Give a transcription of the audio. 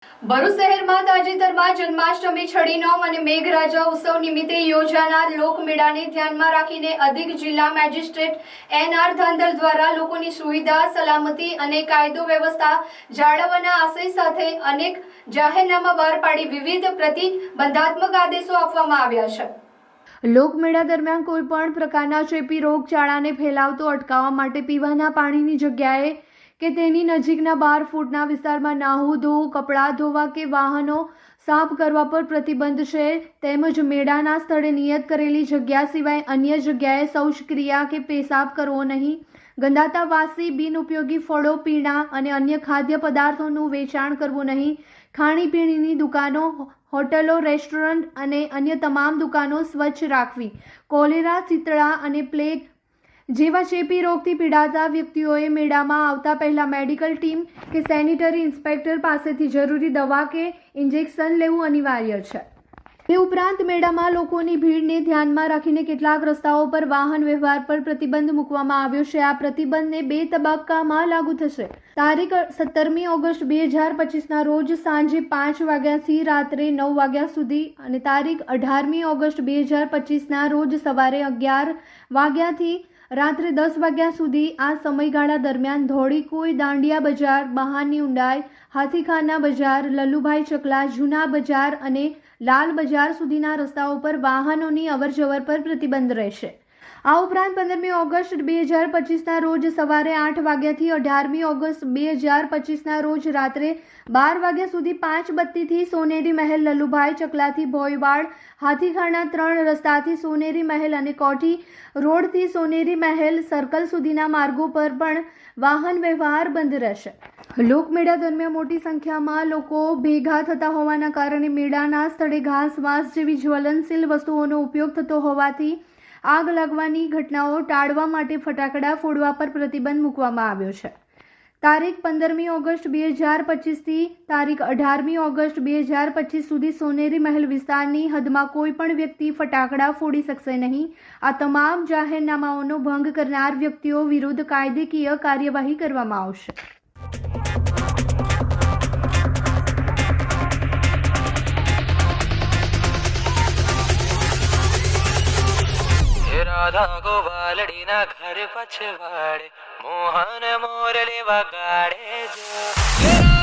ભરૂચ શહેરમાં તાજેતરમાં જન્માષ્ટમી, છડી નોમ અને મેઘરાજા ઉત્સવ નિમિત્તે યોજાનાર લોકમેળાને ધ્યાનમાં રાખીને અધિક જિલ્લા મેજિસ્ટ્રેટ એન.આર. ધાંધલ દ્વારા લોકોની સુવિધા, સલામતી અને કાયદો વ્યવસ્થા જાળવવાના આશય સાથે અનેક જાહેરનામા બહાર પાડી વિવિધ પ્રતિબંધાત્મક આદેશો આપવામાં આવ્યા છે। લોકમેળા દરમિયાન કોઈ પણ પ્રકારના ચેપી રોગચાળાને ફેલાવતો અટકાવવા માટે પીવાના પાણીની જગ્યાએ કે તેની નજીકના 12 ફૂટના વિસ્તારમાં નાહવું ધોવું, કપડાં ધોવા કે વાહનો સાફ કરવા પર પ્રતિબંધ છે। તેમજ મેળાના સ્થળે નિયત કરેલી જગ્યા સિવાય અન્ય જગ્યાએ શૌચક્રિયા કે પેશાબ કરવો નહીં। ગંધાતા વાસી બિનઉપયોગી ફળો, પીણા અને અન્ય ખાદ્ય પદાર્થોનું વેચાણ કરવું નહીં। ખાણીપીણીની દુકાનો, હોટલો, રેસ્ટોરન્ટ અને અન્ય તમામ દુકાનો સ્વચ્છ રાખવી। કોલેરા, શીતળા અને પ્લેગ જેવા ચેપી રોગથી પીડાતા વ્યક્તિઓએ મેળામાં આવતા પહેલા મેડિકલ ટીમ કે સેનિટરી ઇન્સ્પેક્ટર પાસેથી જરૂરી દવા કે ઇન્જેક્શન લેવું અનિવાર્ય છે। તે ઉપરાંત મેળામાં લોકોની ભીડને ધ્યાનમાં રાખીને કેટલાક રસ્તાઓ પર વાહન વ્યવહાર પર પ્રતિબંધ મૂકવામાં આવ્યો છે। આ પ્રતિબંધને 2 તબક્કામાં લાગુ થશે। તારીખ 17મી ઓગસ્ટ 2025ના રોજ સાંજે 5 વાગ્યાથી રાત્રે 9 વાગ્યા સુધી અને તારીખ 18મી ઓગસ્ટ 2025ના રોજ સવારે 11 વાગ્યાથી રાત્રે 10 વાગ્યા સુધી આ સમયગાળા દરમિયાન ધોળીકુઈ, દાંડિયા બજાર, બહારની ઊંડાઈ, હાથીખાના બજાર, લલ્લુભાઈ ચકલા, જૂના બજાર અને લાલ બજાર સુધીના રસ્તાઓ પર વાહનોની અવરજવર પર પ્રતિબંધ રહેશે। આ ઉપરાંત 15મી ઓગસ્ટ 2025ના રોજ સવારે 8 વાગ્યાથી 18મી ઓગસ્ટ 2025ના રોજ રાત્રે 12 વાગ્યા સુધી 5 બત્તીથી સોનેરી મહેલ, લલ્લુભાઈ ચકલાથી ભોયવાડ, હાથીખાના 3 રસ્તાથી સોનેરી મહેલ અને કોઠી રોડથી સોનેરી મહેલ સર્કલ સુધીના માર્ગો પર પણ વાહન વ્યવહાર બંધ રહેશે। લોકમેળા દરમિયાન મોટી સંખ્યામાં લોકો ભેગા થતા હોવાના કારણે મેળાના સ્થળે ઘાસ, વાંસ જેવી જ્વલનશીલ વસ્તુઓનો ઉપયોગ થતો હોવાથી આગ લાગવાની ઘટનાઓ ટાળવા માટે ફટાકડા ફોડવા પર પ્રતિબંધ મૂકવામાં આવ્યો છે। તારીખ 15મી ઓગસ્ટ 2025થી તારીખ 18મી ઓગસ્ટ 2025 સુધી સોનેરી મહેલ વિસ્તારની હદમાં કોઈ પણ વ્યક્તિ ફટાકડા ફોડી શકશે નહીં। આ તમામ જાહેરનામાઓનો ભંગ કરનાર વ્યક્તિઓ વિરુદ્ધ કાયદેકીય કાર્યવાહી કરવામાં આવશે। રાધા ગોવાલડીના ઘર પછવાડે મોહન મોરલે વગાડે જો।